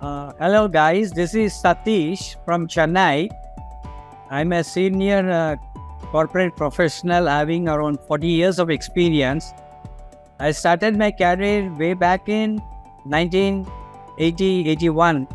Hello guys, this is Satish from Chennai. I'm a senior corporate professional having around 40 years of experience. I started my career way back in 1980-81.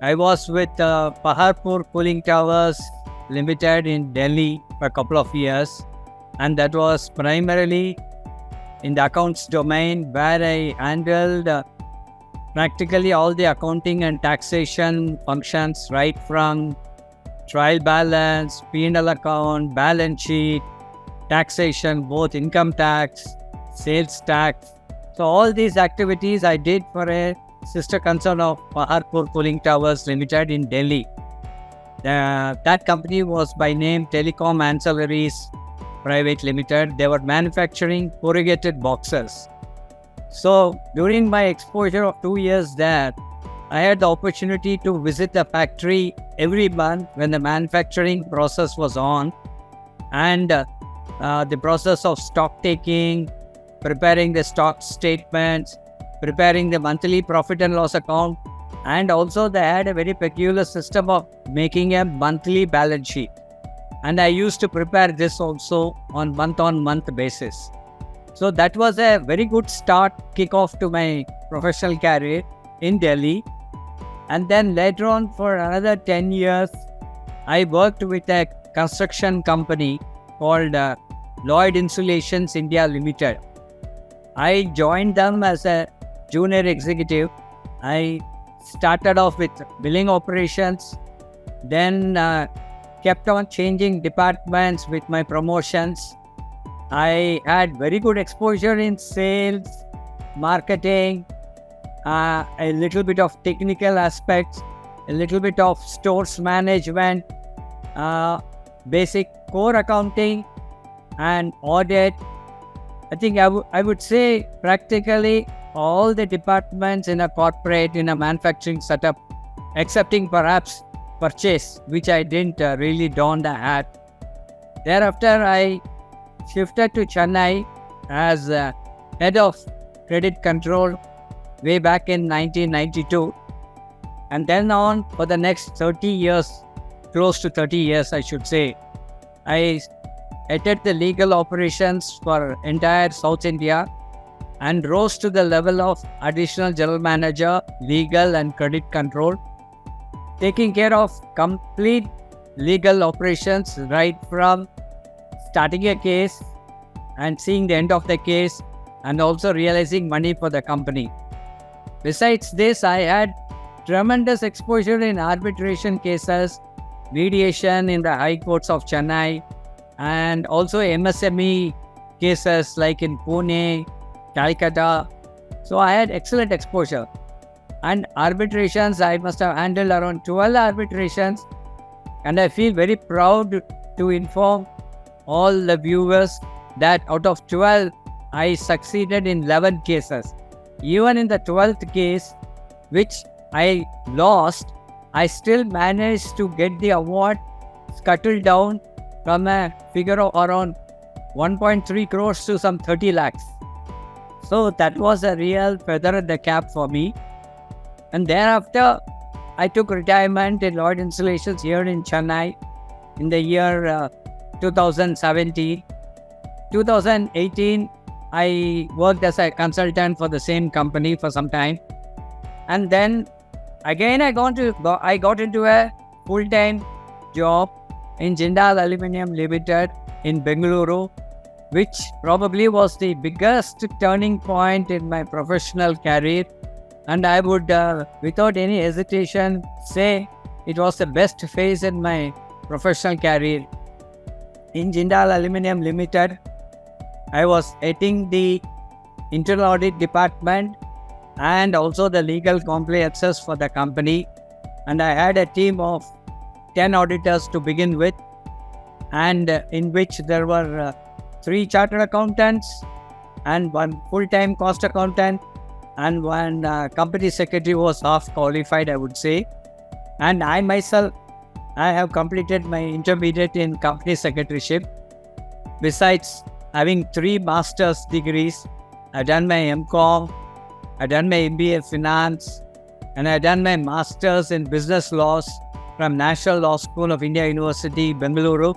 I was with Paharpur Cooling Towers Limited in Delhi for a couple of years, and that was primarily in the accounts domain where I handled practically all the accounting and taxation functions, right from trial balance, P&L account, balance sheet, taxation, both income tax, sales tax. So all these activities I did for a sister concern of Paharpur Cooling Towers Limited in Delhi. That company was by name Telecom Ancillaries Private Limited. They were manufacturing corrugated boxes. So during my exposure of 2 years there, I had the opportunity to visit the factory every month when the manufacturing process was on, and the process of stock taking, preparing the stock statements, preparing the monthly profit and loss account, and also they had a very peculiar system of making a monthly balance sheet. And I used to prepare this also on month basis. So that was a very good kickoff to my professional career in Delhi. And then later on for another 10 years, I worked with a construction company called Lloyd Insulations India Limited. I joined them as a junior executive. I started off with billing operations, then kept on changing departments with my promotions. I had very good exposure in sales, marketing, a little bit of technical aspects, a little bit of stores management, basic core accounting and audit. I think I would say practically all the departments in a corporate, in a manufacturing setup, excepting perhaps purchase, which I didn't really don the hat. Thereafter, I shifted to Chennai as head of credit control way back in 1992. And then on for the next 30 years, close to 30 years I should say, I headed the legal operations for entire South India and rose to the level of additional general manager, legal and credit control, taking care of complete legal operations right from starting a case and seeing the end of the case and also realizing money for the company. Besides this, I had tremendous exposure in arbitration cases, mediation in the high courts of Chennai, and also MSME cases like in Pune, Calcutta. So I had excellent exposure. And arbitrations, I must have handled around 12 arbitrations, and I feel very proud to inform all the viewers that out of 12, I succeeded in 11 cases. Even in the 12th case, which I lost, I still managed to get the award scuttled down from a figure of around 1.3 crores to some 30 lakhs. So that was a real feather in the cap for me. And thereafter, I took retirement in Lloyd Installations here in Chennai in the year 2017. 2018, I worked as a consultant for the same company for some time. And then again, I got into a full-time job in Jindal Aluminium Limited in Bengaluru, which probably was the biggest turning point in my professional career. And I would, without any hesitation, say it was the best phase in my professional career. In Jindal Aluminium Limited, I was heading the internal audit department and also the legal compliances for the company. And I had a team of 10 auditors to begin with, and in which there were 3 chartered accountants and 1 full-time cost accountant and 1 company secretary was half qualified, I would say. And I myself, I have completed my intermediate in company secretaryship. Besides having 3 master's degrees, I've done my MCom, I've done my MBA Finance, and I had done my master's in business laws from National Law School of India University, Bengaluru,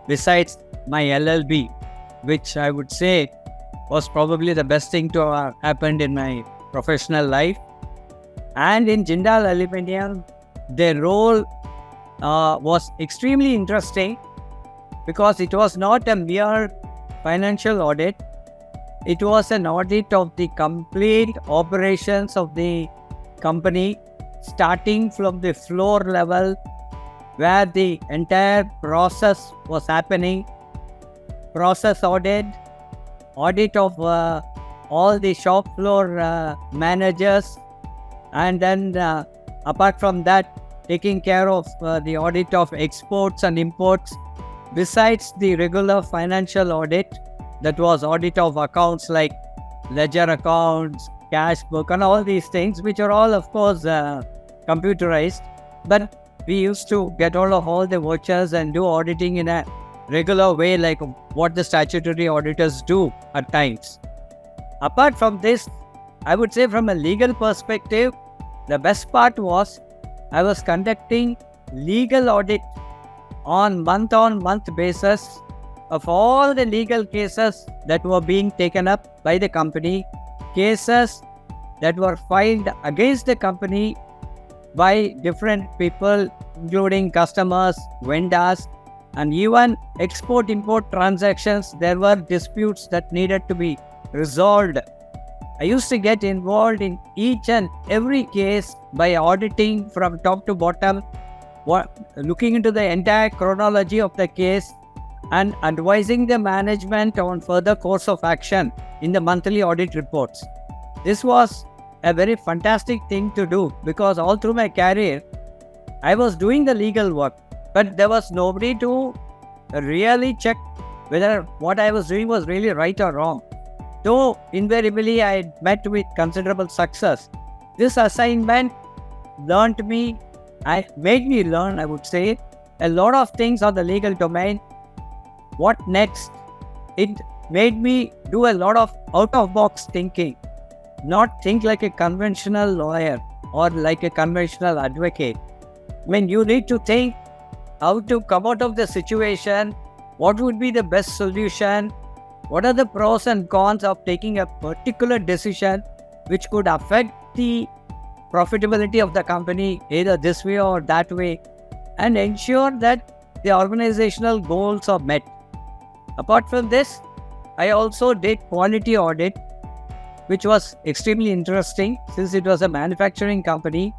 besides my LLB, which I would say was probably the best thing to have happened in my professional life. And in Jindal Aluminium, the role was extremely interesting because it was not a mere financial audit. It was an audit of the complete operations of the company, starting from the floor level where the entire process was happening. Process audit of all the shop floor managers, and then apart from that, taking care of the audit of exports and imports, besides the regular financial audit, that was audit of accounts like ledger accounts, cash book, and all these things, which are all, of course, computerized. But we used to get all the vouchers and do auditing in a regular way, like what the statutory auditors do at times. Apart from this, I would say from a legal perspective, the best part was I was conducting legal audit on month basis of all the legal cases that were being taken up by the company, cases that were filed against the company by different people, including customers, vendors, and even export-import transactions. There were disputes that needed to be resolved. I used to get involved in each and every case by auditing from top to bottom, looking into the entire chronology of the case and advising the management on further course of action in the monthly audit reports. This was a very fantastic thing to do because all through my career, I was doing the legal work, but there was nobody to really check whether what I was doing was really right or wrong. Though invariably I met with considerable success, this assignment made me learn, I would say, a lot of things on the legal domain. What next? It made me do a lot of out-of-box thinking, not think like a conventional lawyer or like a conventional advocate. I mean, you need to think how to come out of the situation, what would be the best solution, what are the pros and cons of taking a particular decision which could affect the profitability of the company either this way or that way, and ensure that the organizational goals are met. Apart from this, I also did quality audit, which was extremely interesting since it was a manufacturing company.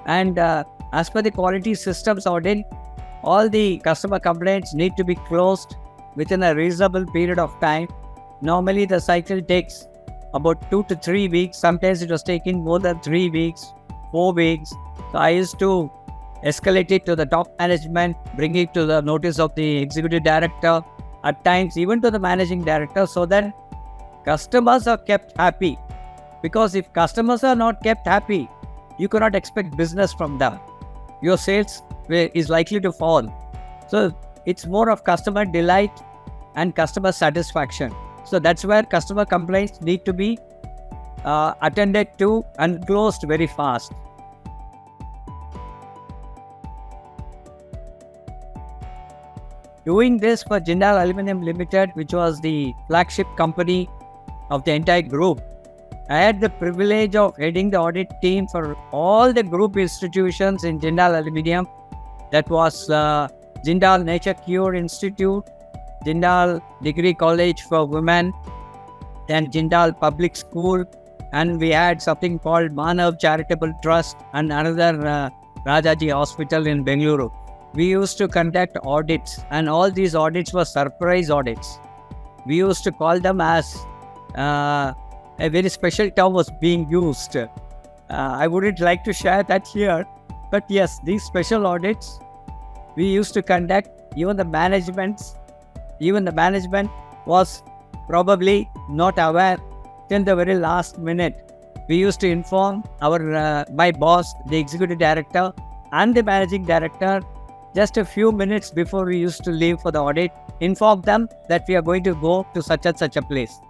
And as per the quality systems audit, all the customer complaints need to be closed within a reasonable period of time. Normally, the cycle takes about 2 to 3 weeks. Sometimes it was taking more than 3 weeks, 4 weeks. So I used to escalate it to the top management, bring it to the notice of the executive director, at times even to the managing director, so that customers are kept happy. Because if customers are not kept happy, you cannot expect business from them. Your sales is likely to fall. So it's more of customer delight and customer satisfaction. So that's where customer complaints need to be attended to and closed very fast. Doing this for Jindal Aluminium Limited, which was the flagship company of the entire group, I had the privilege of heading the audit team for all the group institutions in Jindal Aluminium. That was Jindal Nature Cure Institute, Jindal Degree College for Women, then Jindal Public School, and we had something called Manav Charitable Trust and another Rajaji Hospital in Bengaluru. We used to conduct audits, and all these audits were surprise audits. We used to call them as a very special term was being used. I wouldn't like to share that here, but yes, these special audits we used to conduct. Even the management was probably not aware till the very last minute. We used to inform my boss, the executive director, and the managing director just a few minutes before we used to leave for the audit, inform them that we are going to go to such and such a place.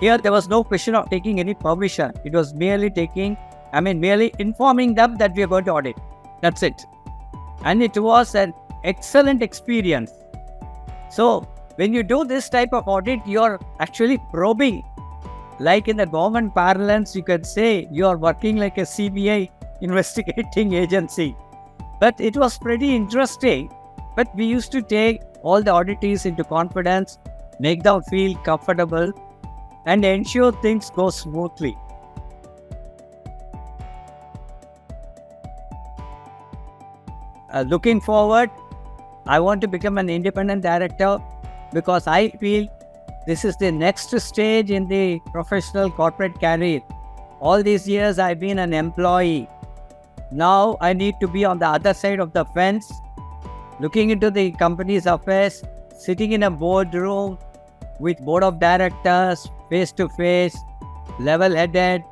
Here, there was no question of taking any permission. It was merely taking merely informing them that we are going to audit. That's it. And it was an excellent experience. So when you do this type of audit, you're actually probing. Like in the government parlance, you could say you are working like a CBI investigating agency. But it was pretty interesting. But we used to take all the auditees into confidence, make them feel comfortable, and ensure things go smoothly. Looking forward, I want to become an independent director because I feel this is the next stage in the professional corporate career. All these years I've been an employee. Now I need to be on the other side of the fence, looking into the company's affairs, sitting in a boardroom with board of directors, face to face, level-headed,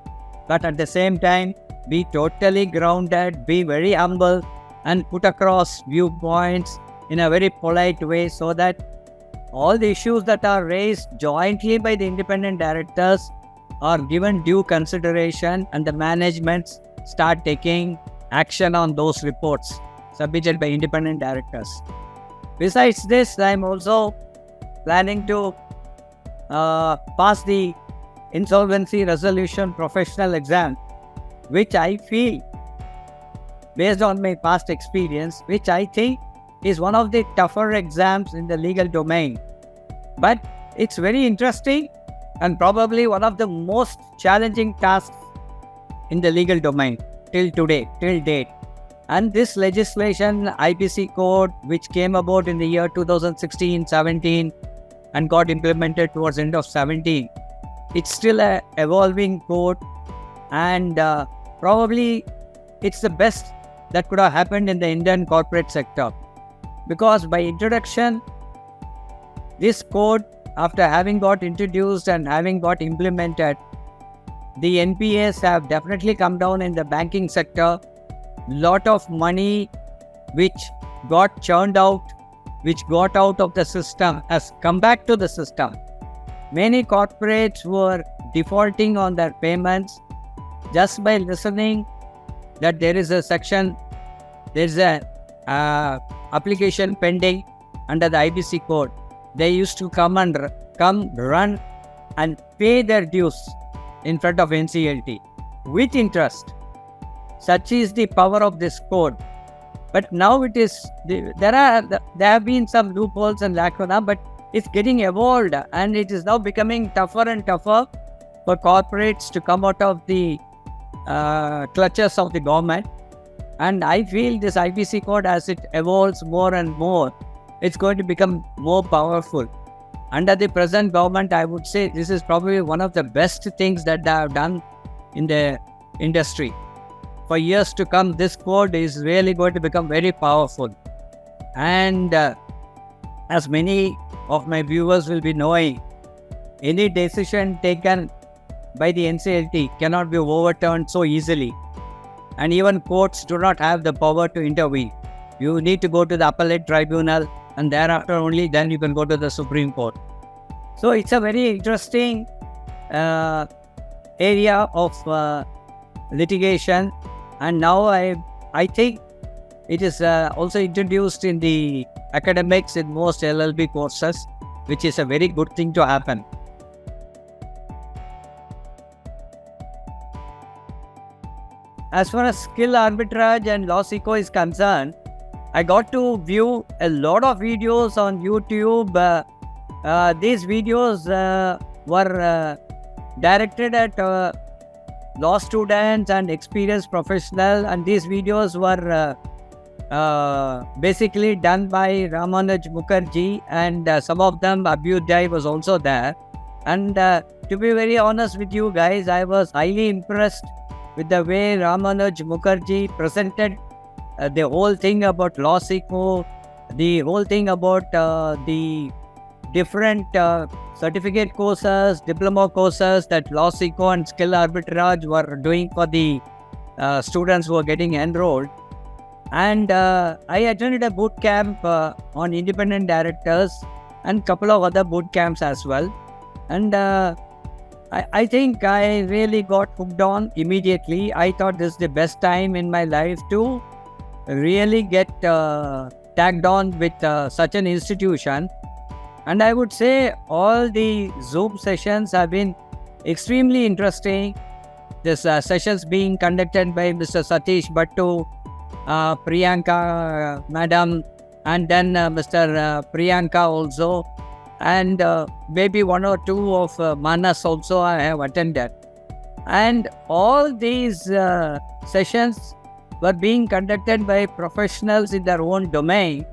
but at the same time, be totally grounded, be very humble, and put across viewpoints in a very polite way so that all the issues that are raised jointly by the independent directors are given due consideration and the management start taking action on those reports submitted by independent directors. Besides this, I am also planning to pass the insolvency resolution professional exam, which I feel, based on my past experience, which I think is one of the tougher exams in the legal domain. But it's very interesting and probably one of the most challenging tasks in the legal domain till date. And this legislation, IPC code, which came about in the year 2016-17 and got implemented towards the end of 17, it's still an evolving code, and probably it's the best that could have happened in the Indian corporate sector. Because by introduction, this code, after having got introduced and having got implemented, the NPAs have definitely come down in the banking sector. Lot of money which got churned out, which got out of the system, has come back to the system. Many corporates were defaulting on their payments just by listening that there is a section, there is a application pending under the IBC code. They used to come run and pay their dues in front of NCLT with interest. Such is the power of this code. But now it is, there have been some loopholes and lacuna, but it's getting evolved and it is now becoming tougher and tougher for corporates to come out of the clutches of the government. And I feel this IPC code, as it evolves more and more, it's going to become more powerful. Under the present government, I would say this is probably one of the best things that they have done in the industry. For years to come, this code is really going to become very powerful. And as many of my viewers will be knowing, any decision taken by the NCLT cannot be overturned so easily. And even courts do not have the power to intervene. You need to go to the appellate tribunal, and thereafter only then you can go to the Supreme Court. So it's a very interesting area of litigation. And now I think it is also introduced in the academics in most LLB courses, which is a very good thing to happen. As far as SkillArbitrage and LawSikho is concerned, I got to view a lot of videos on YouTube. These videos were directed at law students and experienced professionals, and these videos were basically done by Ramanuj Mukherjee, and some of them Abhyuday was also there. And to be very honest with you guys, I was highly impressed with the way Ramanuj Mukherjee presented the whole thing about LawSikho, the whole thing about the different certificate courses, diploma courses that LawSikho and SkillArbitrage were doing for the students who are getting enrolled. And I attended a boot camp on independent directors and couple of other boot camps as well. And I think I really got hooked on immediately. I thought this is the best time in my life to really get tagged on with such an institution. And I would say all the Zoom sessions have been extremely interesting. This sessions being conducted by Mr. Satish Bhattu, Priyanka Madam, and then Mr. Priyanka also, and maybe one or two of Manas also I have attended. And all these sessions were being conducted by professionals in their own domain,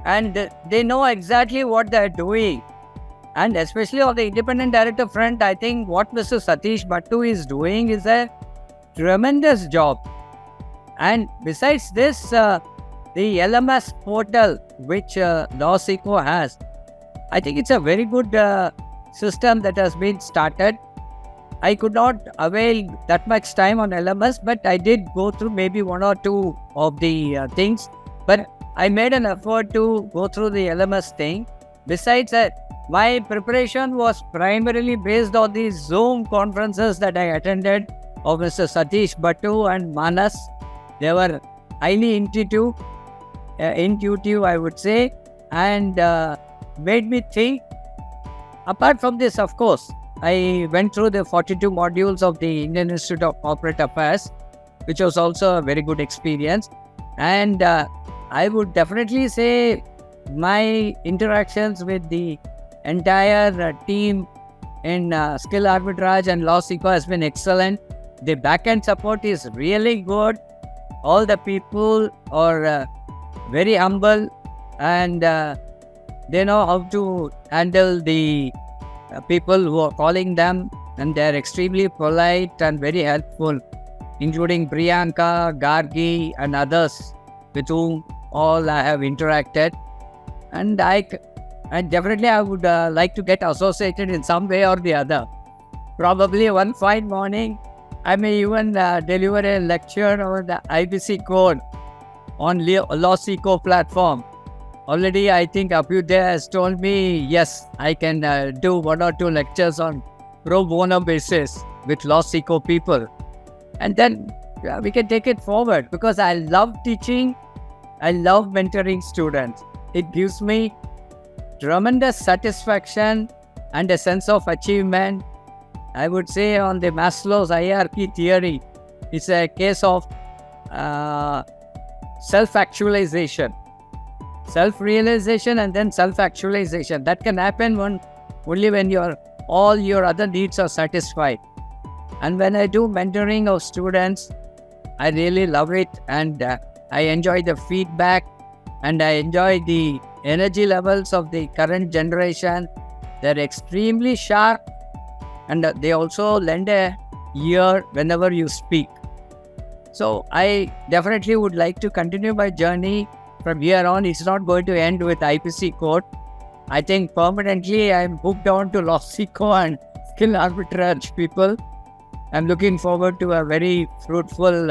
and they know exactly what they are doing. And especially on the independent director front, I think what Mr. Satish Bhattu is doing is a tremendous job. And besides this, the LMS portal which LawSikho has, I think it's a very good system that has been started. I could not avail that much time on LMS, but I did go through maybe one or two of the things. But I made an effort to go through the LMS thing. Besides that, my preparation was primarily based on the Zoom conferences that I attended of Mr. Satish Bhattu and Manas. They were highly intuitive, I would say, and made me think. Apart from this, of course, I went through the 42 modules of the Indian Institute of Corporate Affairs, which was also a very good experience. And I would definitely say my interactions with the entire team in SkillArbitrage and LawSikho has been excellent. The back-end support is really good. All the people are very humble, and they know how to handle the people who are calling them, and they are extremely polite and very helpful, including Priyanka, Gargi, and others with whom all I have interacted. And definitely I would like to get associated in some way or the other. Probably one fine morning, I may even deliver a lecture on the IBC code on LawSikho platform. Already, I think Abhyuday has told me, yes, I can do one or two lectures on pro bono basis with LawSikho people. And then we can take it forward, because I love teaching. I love mentoring students. It gives me tremendous satisfaction and a sense of achievement. I would say on the Maslow's hierarchy theory, it's a case of self-actualization. Self-realization and then self-actualization. That can happen only when all your other needs are satisfied. And when I do mentoring of students, I really love it, and I enjoy the feedback, and I enjoy the energy levels of the current generation. They're extremely sharp, and they also lend a ear whenever you speak. So I definitely would like to continue my journey from here on. It's not going to end with IPC code. I think permanently I'm hooked on to LawSikho and SkillArbitrage people. I'm looking forward to a very fruitful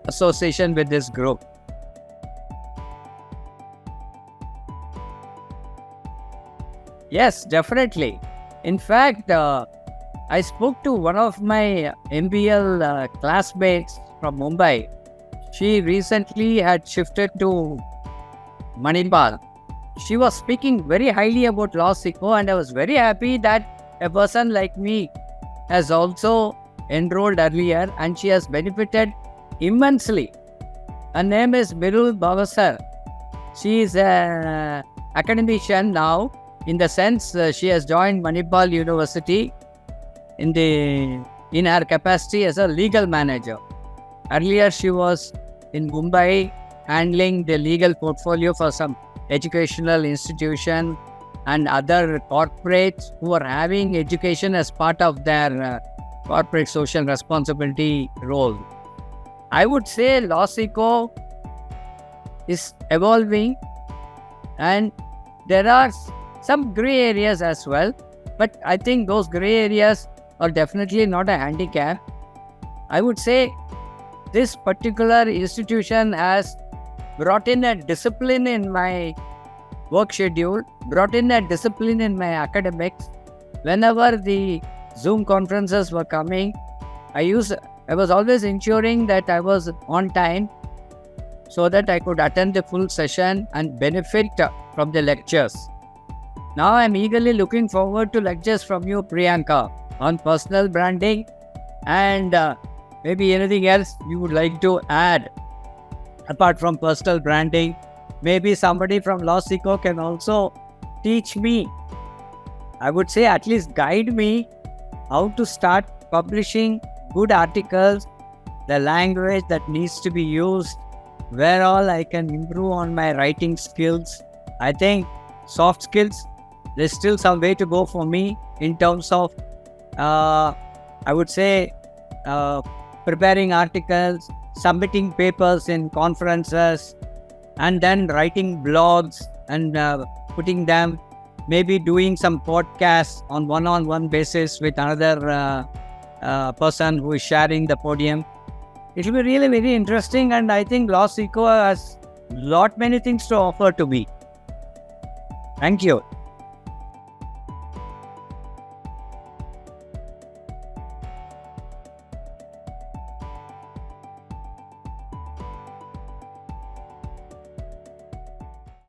association with this group. Yes, definitely. In fact, I spoke to one of my MBL classmates from Mumbai. She recently had shifted to Manipal. She was speaking very highly about LawSikho, and I was very happy that a person like me has also enrolled earlier, and she has benefited immensely. Her name is Mirul Bavasar. She is an academician now, in the sense she has joined Manipal University in her capacity as a legal manager. Earlier she was in Mumbai handling the legal portfolio for some educational institution and other corporates who are having education as part of their corporate social responsibility role. I would say LawSikho is evolving, and there are some grey areas as well, but I think those grey areas are definitely not a handicap. I would say this particular institution has brought in a discipline in my work schedule, brought in a discipline in my academics. Whenever the Zoom conferences were coming, I was always ensuring that I was on time so that I could attend the full session and benefit from the lectures. Now I'm eagerly looking forward to lectures from you, Priyanka, on personal branding and maybe anything else you would like to add apart from personal branding. Maybe somebody from LawSikho can also teach me, I would say at least guide me how to start publishing good articles, the language that needs to be used, where all I can improve on my writing skills. I think soft skills, there's still some way to go for me in terms of, I would say, preparing articles, submitting papers in conferences, and then writing blogs and putting them, maybe doing some podcasts on one-on-one basis with another person who is sharing the podium. It will be really very interesting, and I think LawSikho has many things to offer to me. Thank you.